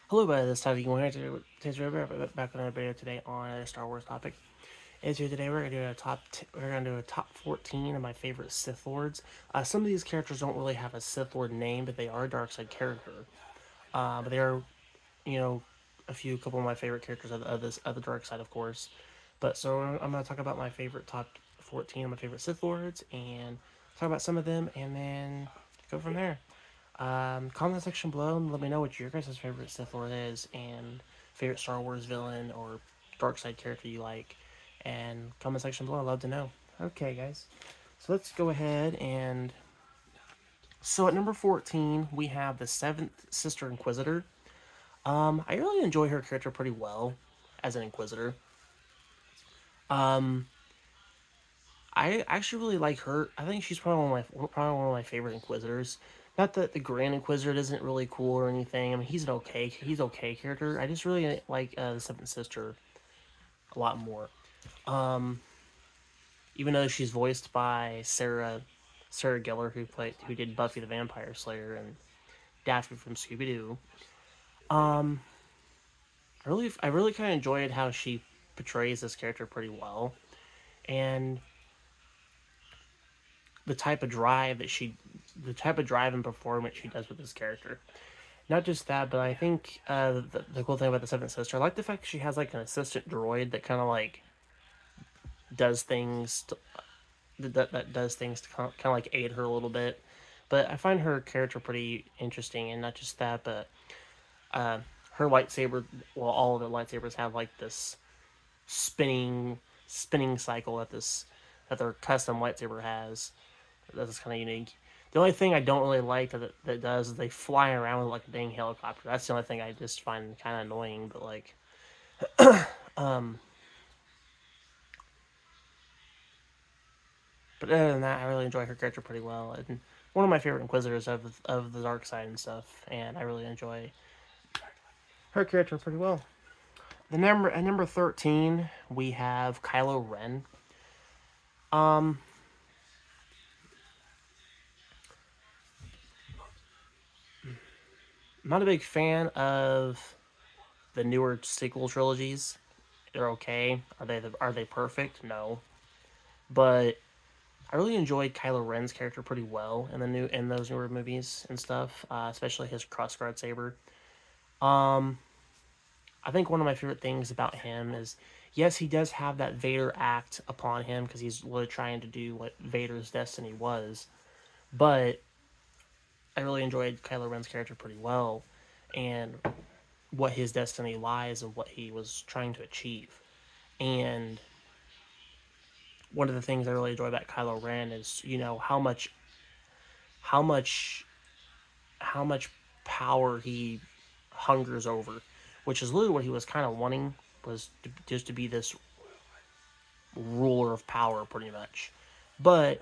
Hello, this is Tyler going back on another video today on a Star Wars topic. And so today we're gonna do we're gonna do a top 14 of my favorite Sith Lords. Some of these characters don't really have a Sith Lord name, but they are a dark side character. But they are, you know, a couple of my favorite characters of the dark side, of course. But so I'm gonna talk about my favorite top 14 of my favorite Sith Lords and talk about some of them, and then go from there. Comment section below and let me know what your guys' favorite Sith Lord is and favorite Star Wars villain or dark side character you like. And comment section below, I'd love to know. Okay, guys. So let's go ahead and. So at number 14, we have the Seventh Sister Inquisitor. I really enjoy her character pretty well as an Inquisitor. Um, I actually really like her. I think she's probably one of my favorite Inquisitors. Not that the Grand Inquisitor isn't really cool or anything. I mean, he's okay character. I just really like the Seventh Sister a lot more. Um, Even though she's voiced by Sarah Gellar, who did Buffy the Vampire Slayer and Daphne from Scooby Doo. Um, I really kind of enjoyed how she portrays this character pretty well, and the type of the type of drive and performance she does with this character. Not just that, but I think the cool thing about the Seventh Sister, I like the fact she has like an assistant droid that kind of like does things to, that does things to kind of like aid her a little bit. But I find her character pretty interesting, and not just that, but uh, her lightsaber. Well, all of the lightsabers have like this spinning cycle that their custom lightsaber has. That's kind of unique. The only thing I don't really like that does is they fly around with like a dang helicopter. That's the only thing I just find kind of annoying. But like, um, but other than that, I really enjoy her character pretty well. And one of my favorite Inquisitors of the dark side and stuff. And I really enjoy her character pretty well. The number At number 13, we have Kylo Ren. Um, I'm not a big fan of the newer sequel trilogies. They're okay. Are they perfect? No. But I really enjoyed Kylo Ren's character pretty well in those newer movies and stuff, especially his crossguard saber. Um, I think one of my favorite things about him is, yes, he does have that Vader act upon him because he's really trying to do what Vader's destiny was. But I really enjoyed Kylo Ren's character pretty well, and what his destiny lies and what he was trying to achieve. And one of the things I really enjoy about Kylo Ren is, how much how much power he hungers over, which is literally what he was kind of wanting, was just to be this ruler of power, pretty much. But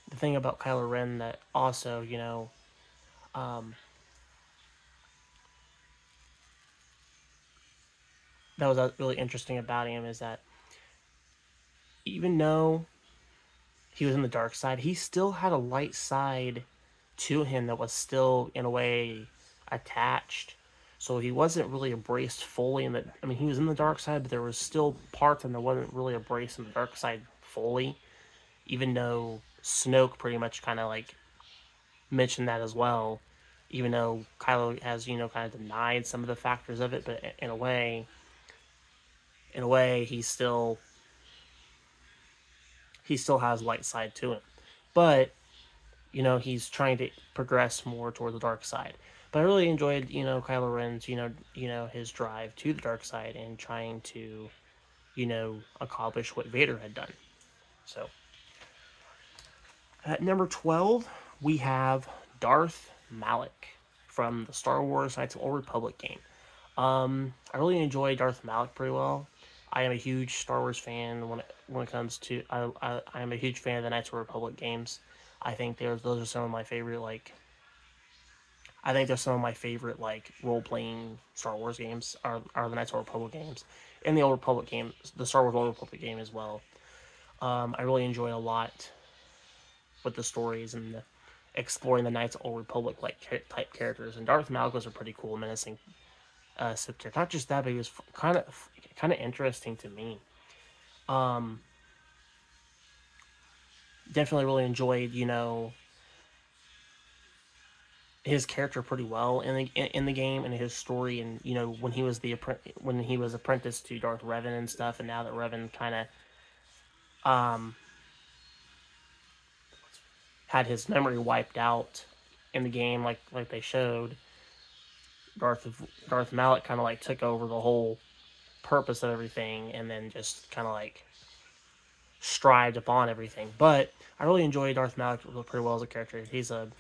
the thing about Kylo Ren that also, um, that was really interesting about him is that even though he was in the dark side, he still had a light side to him that was still, in a way, attached. So he wasn't really embraced fully in the. I mean, he was in the dark side, but there was still parts and that wasn't really embraced in the dark side fully. Even though Snoke pretty much kind of like mentioned that as well. Even though Kylo has, kind of denied some of the factors of it, but in a way, he still has light side to him. But he's trying to progress more toward the dark side. But I really enjoyed, Kylo Ren's, his drive to the dark side and trying to, accomplish what Vader had done. So at number 12, we have Darth Malak from the Star Wars Knights of the Old Republic game. I really enjoy Darth Malak pretty well. I am a huge Star Wars fan when it comes to I am a huge fan of the Knights of the Republic games. I think those are some of my favorite role playing Star Wars games are the Knights of the Old Republic games, and the Old Republic game, the Star Wars Old Republic game as well. I really enjoy a lot with the stories and exploring the Knights of the Old Republic type characters, and Darth Malak was a pretty cool, menacing Sith character. Not just that, but he was kind of interesting to me. Um, Definitely really enjoyed his character pretty well in the game and his story, and when he was when he was apprenticed to Darth Revan and stuff, and now that Revan kind of um had his memory wiped out in the game, like they showed, Darth Darth Malak kind of like took over the whole purpose of everything, and then just kind of like strived upon everything. But I really enjoy Darth Malak pretty well as a character. He's probably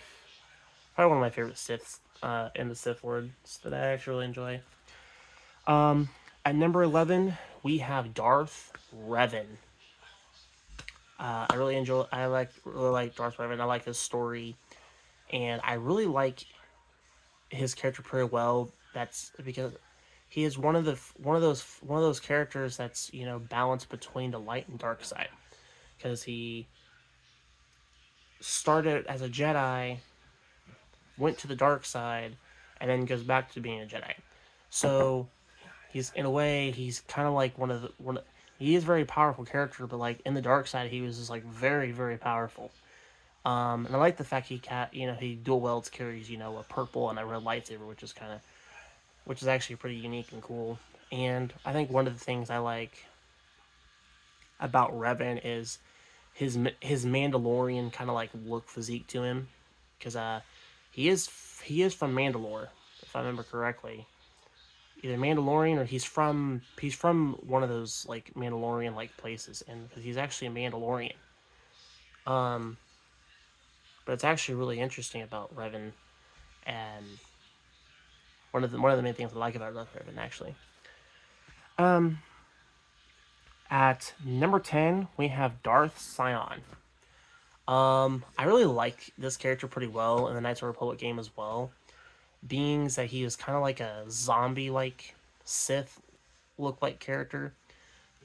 one of my favorite Siths in the Sith Lords that I actually really enjoy. Um, at number 11, we have Darth Revan. I really enjoy. Really like Darth Revan. I like his story, and I really like his character pretty well. That's because he is one of those characters that's balanced between the light and dark side. Because he started as a Jedi, went to the dark side, and then goes back to being a Jedi. So he's in a way he's kind of like he is a very powerful character, but like in the dark side he was just like very very powerful. And I like the fact he dual wields, carries a purple and a red lightsaber, which is actually pretty unique and cool. And I think one of the things I like about Revan is his Mandalorian kind of like look physique to him, because he is from Mandalore, if I remember correctly. Either Mandalorian or he's from one of those like Mandalorian like places, and because he's actually a Mandalorian. Um, but it's actually really interesting about Revan, and one of the main things I like about Revan actually. Um, at number 10 we have Darth Sion. I really like this character pretty well in the Knights of the Republic game as well. Being that he was kind of like a zombie like Sith look like character.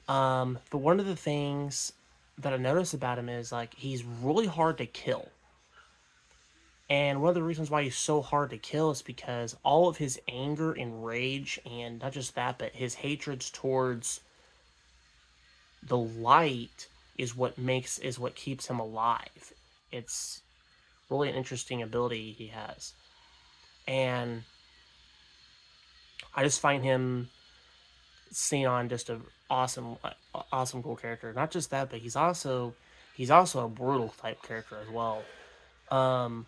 But one of the things that I noticed about him is like he's really hard to kill. And one of the reasons why he's so hard to kill is because all of his anger and rage, and not just that, but his hatreds towards the light is what keeps him alive. It's really an interesting ability he has. And I just find him seen on just a awesome cool character. Not just that, but he's also a brutal type character as well. Um,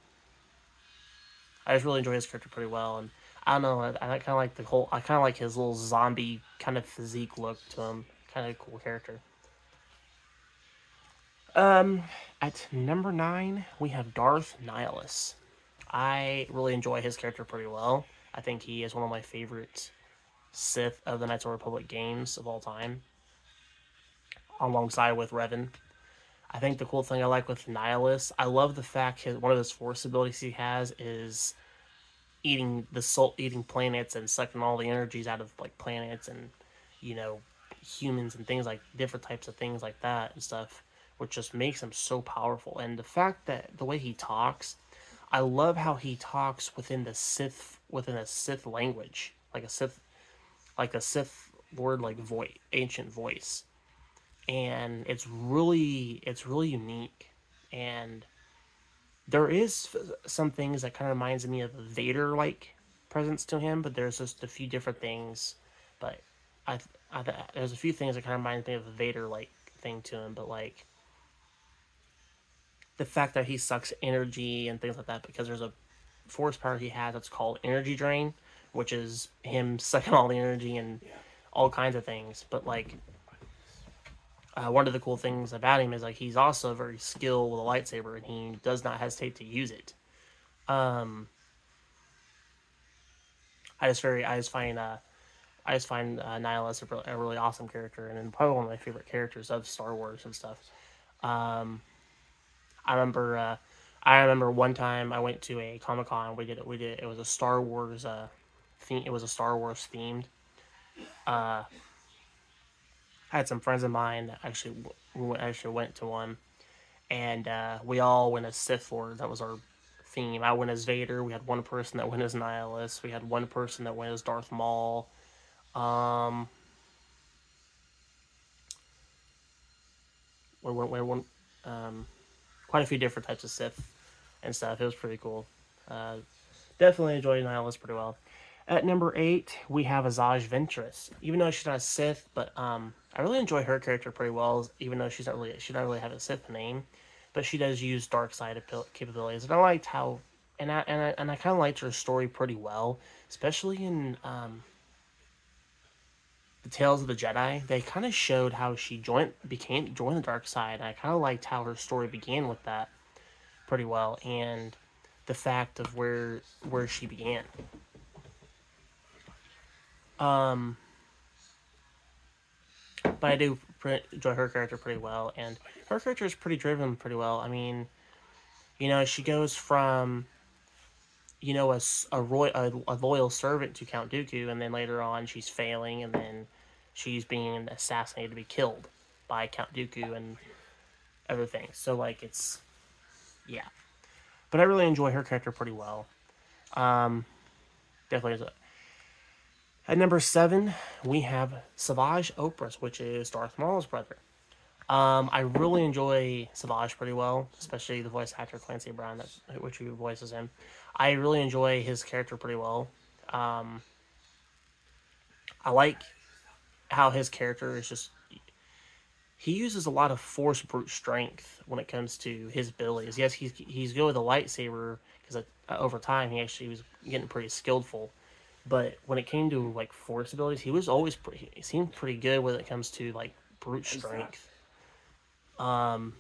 I just really enjoy his character pretty well, and I don't know. I kind of like the whole. I kind of like his little zombie kind of physique look to him. Kind of cool character. Um, at number 9 we have Darth Nihilus. I really enjoy his character pretty well. I think he is one of my favorite Sith of the Knights of the Republic games of all time, alongside with Revan. I think the cool thing I like with Nihilus, I love the fact one of his force abilities he has is eating planets and sucking all the energies out of like planets and you know humans and things like different types of things like that and stuff, which just makes him so powerful. And the fact that the way he talks, I love how he talks within a Sith language, like a Sith word like voice, ancient voice, and it's really unique. And there is some things that kind of reminds me of a Vader like presence to him, but there's just a few different things. But there's a few things that kind of reminds me of a Vader like thing to him, but like the fact that he sucks energy and things like that, because there's a force power he has that's called energy drain, which is him sucking all the energy and all kinds of things. But like one of the cool things about him is like he's also very skilled with a lightsaber, and he does not hesitate to use it. Um, I just find Nihilus a really awesome character, and probably one of my favorite characters of Star Wars and stuff. Um, I remember I remember one time I went to a Comic Con. It was a Star Wars theme. It was a Star Wars themed. Uh, I had some friends of mine that actually went to one, and we all went as Sith Lords. That was our theme. I went as Vader. We had one person that went as Nihilus. We had one person that went as Darth Maul. Um, we went um, quite a few different types of Sith and stuff. It was pretty cool. Uh, Definitely enjoyed Nihilus pretty well. At number 8, we have Azaj Ventress. Even though she's not a Sith, but I really enjoy her character pretty well. Even though she don't really have a Sith name, but she does use dark side capabilities, and I liked how, and I kind of liked her story pretty well, especially in the Tales of the Jedi. They kind of showed how she joined the dark side, and I kind of liked how her story began with that pretty well, and the fact of where she began. Um, but I do enjoy her character pretty well, and her character is pretty driven pretty well. I mean, she goes from a loyal servant to Count Dooku, and then later on she's failing, and then she's being assassinated to be killed by Count Dooku and everything. So like it's yeah, but I really enjoy her character pretty well. Um, Definitely. At number 7, we have Savage Opress, which is Darth Maul's brother. I really enjoy Savage pretty well, especially the voice actor Clancy Brown, which he voices him. I really enjoy his character pretty well. Um, I like how his character is just he uses a lot of force brute strength when it comes to his abilities. Yes, he's good with a lightsaber because over time he actually was getting pretty skillful. But when it came to like force abilities, he seemed pretty good when it comes to like brute strength. I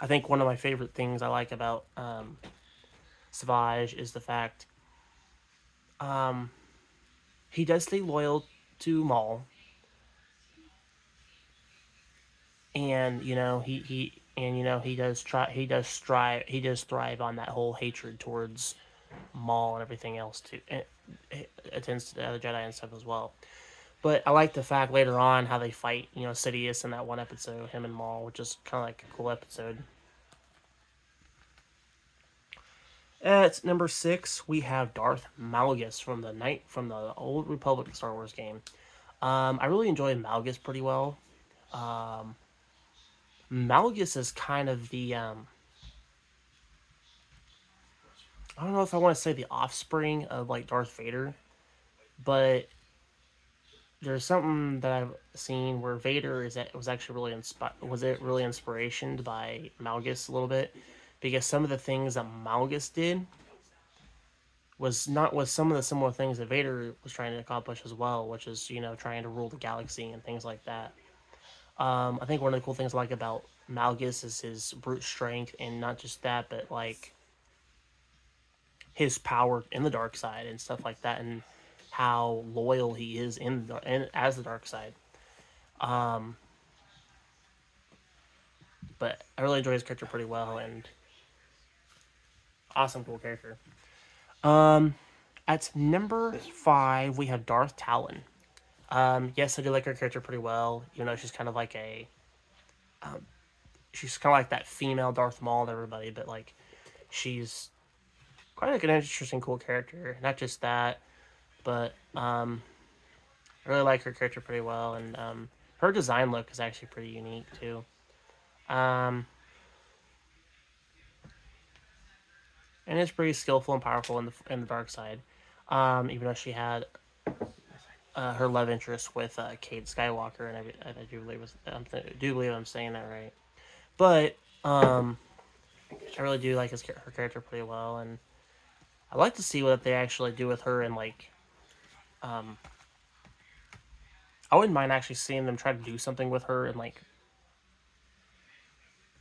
think one of my favorite things I like about Savage is the fact he does stay loyal to Maul, and he does thrive on that whole hatred towards Maul and everything else too. It attends to the other Jedi and stuff as well. But I like the fact later on how they fight, Sidious in that one episode, him and Maul, which is kind of like a cool episode. At number 6, we have Darth Malgus from the Old Republic Star Wars game. I really enjoy Malgus pretty well. Malgus is kind of the I don't know if I want to say the offspring of like Darth Vader, but there's something that I've seen where Vader was actually really inspiration by Malgus a little bit, because some of the things that Malgus did was some of the similar things that Vader was trying to accomplish as well, which is trying to rule the galaxy and things like that. I think one of the cool things I like about Malgus is his brute strength, and not just that, but like his power in the dark side and stuff like that, and how loyal he is as the dark side. But I really enjoy his character pretty well, and awesome, cool character. At number 5, we have Darth Talon. Yes, I do like her character pretty well. She's kind of like she's kind of like that female Darth Maul to everybody, but like she's quite like an interesting, cool character. Not just that, but I really like her character pretty well, and her design look is actually pretty unique too. Um, and it's pretty skillful and powerful in the dark side. Even though she had her love interest with Cade Skywalker, and I do believe I'm saying that right. But I really do like her character pretty well, and I'd like to see what they actually do with her, and like I wouldn't mind actually seeing them try to do something with her in like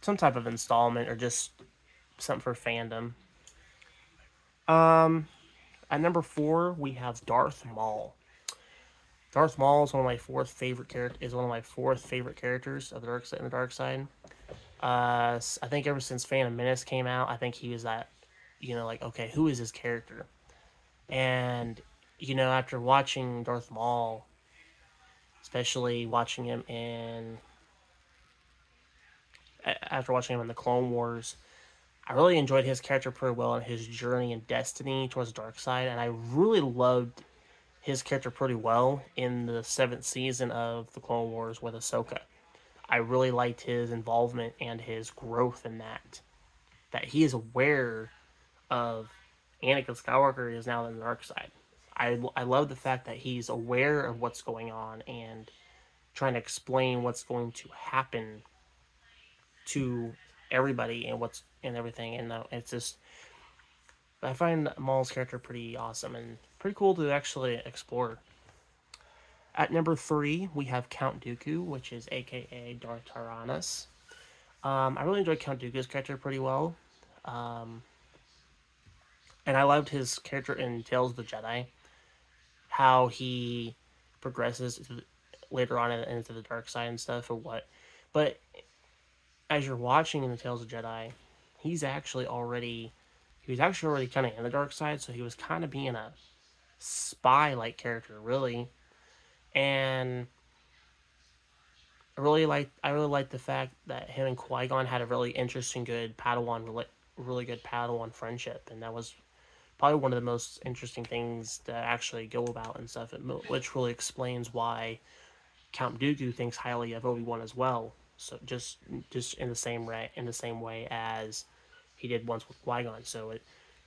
some type of installment or just something for fandom. At number 4, we have Darth Maul. Darth Maul is one of my fourth favorite characters of the dark side. I think ever since Phantom Menace came out, I think he was that, like, okay, who is this character? And after watching Darth Maul, especially after watching him in the Clone Wars, I really enjoyed his character pretty well and his journey and destiny towards the dark side, and I really loved his character pretty well in the seventh season of the Clone Wars with Ahsoka. I really liked his involvement and his growth in that. That he is aware of Anakin Skywalker is now in the dark side. I love the fact that he's aware of what's going on and trying to explain what's going to happen to everybody and what's and everything. And it's just I find Maul's character pretty awesome and pretty cool to actually explore. At number 3, we have Count Dooku, which is AKA Darth Tyrannus. I really enjoyed Count Dooku's character pretty well. Um, and I loved his character in Tales of the Jedi, how he progresses later on into the dark side and stuff, or what. But as you're watching in the Tales of Jedi, he was actually already kind of in the dark side, so he was kind of being a spy like character, really. And I really liked the fact that him and Qui Gon had a really interesting, really good Padawan friendship, and that was probably one of the most interesting things to actually go about and stuff, which really explains why Count Dooku thinks highly of Obi-Wan as well. So just in the same way as he did once with Qui-Gon. So it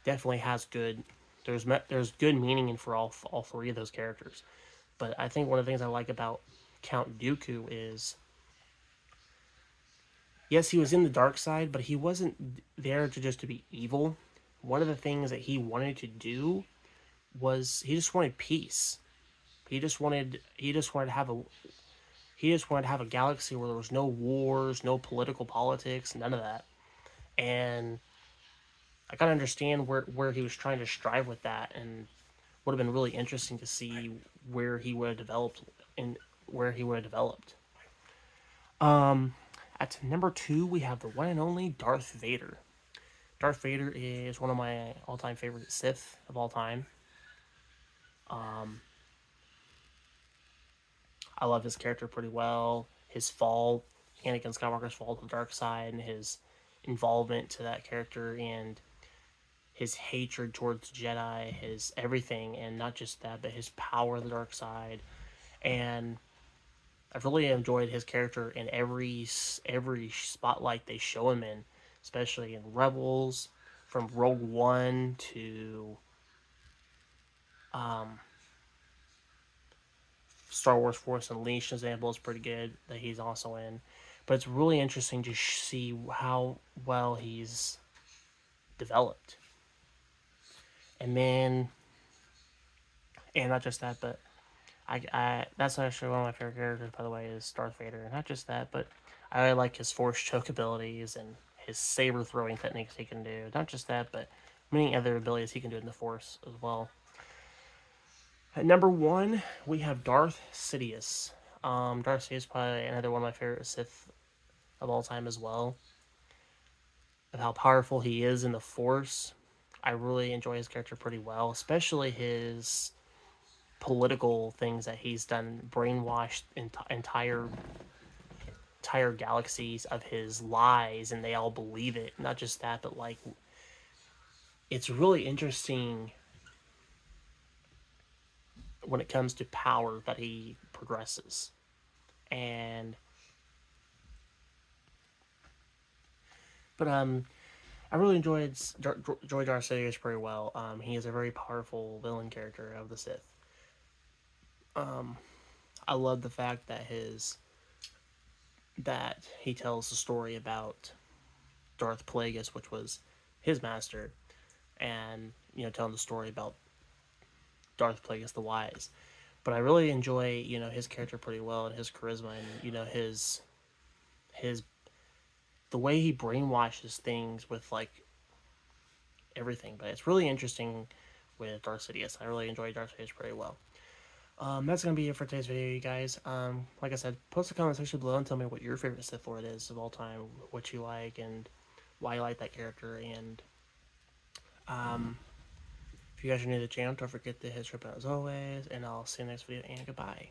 definitely has good there's good meaning in for all three of those characters. But I think one of the things I like about Count Dooku is yes, he was in the dark side, but he wasn't there to just to be evil. One of the things that he wanted to do was he just wanted peace. He just wanted to have a he just wanted to have a galaxy where there was no wars, no political politics, none of that. And I kind of understand where he was trying to strive with that, and would have been really interesting to see where he would have developed and where he would have developed. Um, at number 2, we have the one and only Darth Vader. Darth Vader is one of my all-time favorite Sith of all time. Um, I love his character pretty well. His fall, Anakin Skywalker's fall to the dark side, and his involvement to that character, and his hatred towards Jedi, his everything, and not just that, but his power of the dark side. And I've really enjoyed his character in every spotlight they show him in, especially in Rebels, from Rogue One to um, Star Wars Force Unleashed. Example is pretty good that he's also in, but it's really interesting to see how well he's developed. And then, and not just that, but I that's actually one of my favorite characters, by the way, is Darth Vader. And not just that, but I really like his force choke abilities and his saber throwing techniques he can do. Not just that, but many other abilities he can do in the force as well. At number 1, we have Darth Sidious. Darth Sidious is probably another one of my favorite Sith of all time as well. Of how powerful he is in the Force. I really enjoy his character pretty well, especially his political things that he's done, brainwashed entire galaxies of his lies, and they all believe it. Not just that, but like it's really interesting when it comes to power that he progresses, and but I really enjoyed Darth Sidious pretty well. He is a very powerful villain character of the Sith. Um, I love the fact that he tells the story about Darth Plagueis, which was his master, and telling the story about Darth Plagueis the Wise. But I really enjoy his character pretty well and his charisma and his the way he brainwashes things with like everything. But it's really interesting with Darth Sidious. I really enjoy Darth Sidious pretty well. That's gonna be it for today's video, you guys. Like I said, post a comment section below and tell me what your favorite Sith Lord is of all time, what you like, and why you like that character. And if you guys are new to the channel, don't forget to hit subscribe as always. And I'll see you next video. And goodbye.